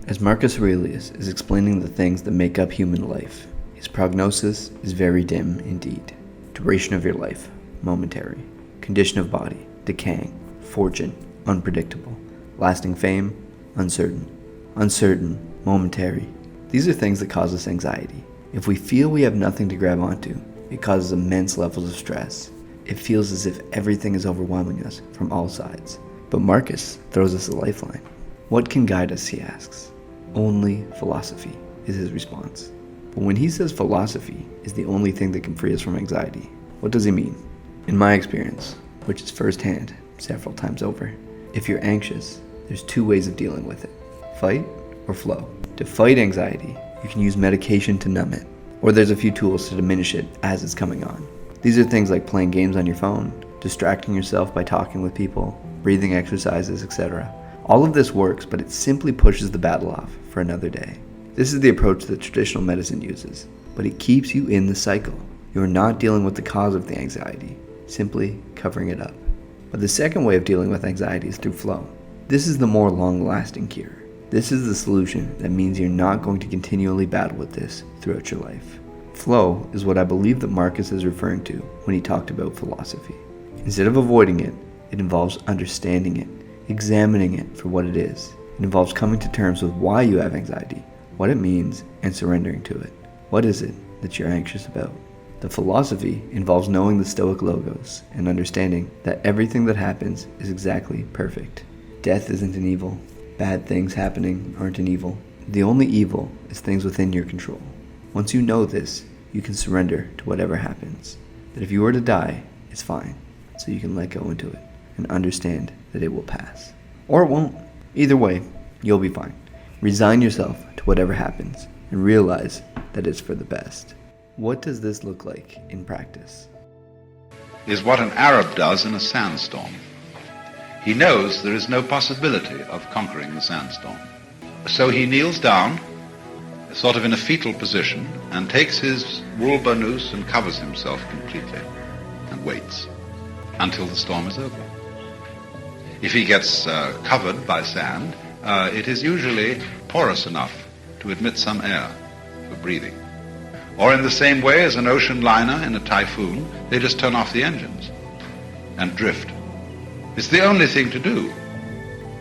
As Marcus Aurelius is explaining the things that make up human life, his prognosis is very dim indeed. Duration of your life, momentary. Condition of body, decaying. Fortune, unpredictable. Lasting fame, uncertain. Uncertain, momentary. These are things that cause us anxiety. If we feel we have nothing to grab onto, it causes immense levels of stress. It feels as if everything is overwhelming us from all sides. But Marcus throws us a lifeline. What can guide us, he asks. Only philosophy, is his response. But when he says philosophy is the only thing that can free us from anxiety, what does he mean? In my experience, which is firsthand, several times over, if you're anxious, there's two ways of dealing with it. Fight or flow. To fight anxiety, you can use medication to numb it, or there's a few tools to diminish it as it's coming on. These are things like playing games on your phone, distracting yourself by talking with people, breathing exercises, etc. All of this works, but it simply pushes the battle off for another day. This is the approach that traditional medicine uses, but it keeps you in the cycle. You're not dealing with the cause of the anxiety, simply covering it up. But the second way of dealing with anxiety is through flow. This is the more long-lasting cure. This is the solution that means you're not going to continually battle with this throughout your life. Flow is what I believe that Marcus is referring to when he talked about philosophy. Instead of avoiding it, it involves understanding it, examining it for what it is. It involves coming to terms with why you have anxiety, what it means, and surrendering to it. What is it that you're anxious about? The philosophy involves knowing the Stoic logos and understanding that everything that happens is exactly perfect. Death isn't an evil. Bad things happening aren't an evil. The only evil is things within your control. Once you know this, you can surrender to whatever happens. That if you were to die, it's fine, so you can let go into it and understand that it will pass. Or it won't. Either way, you'll be fine. Resign yourself to whatever happens and realize that it's for the best. What does this look like in practice? Is what an Arab does in a sandstorm. He knows there is no possibility of conquering the sandstorm. So he kneels down, sort of in a fetal position, and takes his wool burnous and covers himself completely and waits until the storm is over. If he gets covered by sand, it is usually porous enough to admit some air for breathing. Or in the same way as an ocean liner in a typhoon, they just turn off the engines and drift. It's the only thing to do.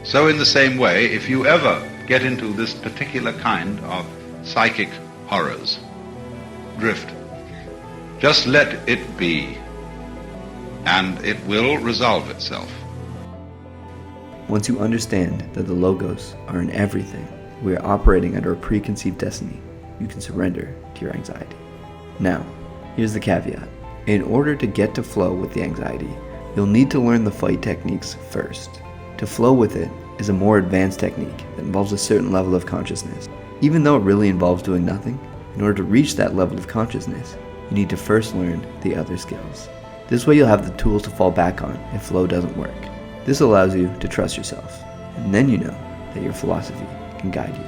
So in the same way, if you ever get into this particular kind of psychic horrors, drift. Just let it be, and it will resolve itself. Once you understand that the logos are in everything, we are operating under a preconceived destiny, you can surrender to your anxiety. Now, here's the caveat. In order to get to flow with the anxiety, you'll need to learn the fight techniques first. To flow with it is a more advanced technique that involves a certain level of consciousness. Even though it really involves doing nothing, in order to reach that level of consciousness, you need to first learn the other skills. This way you'll have the tools to fall back on if flow doesn't work. This allows you to trust yourself, and then you know that your philosophy can guide you.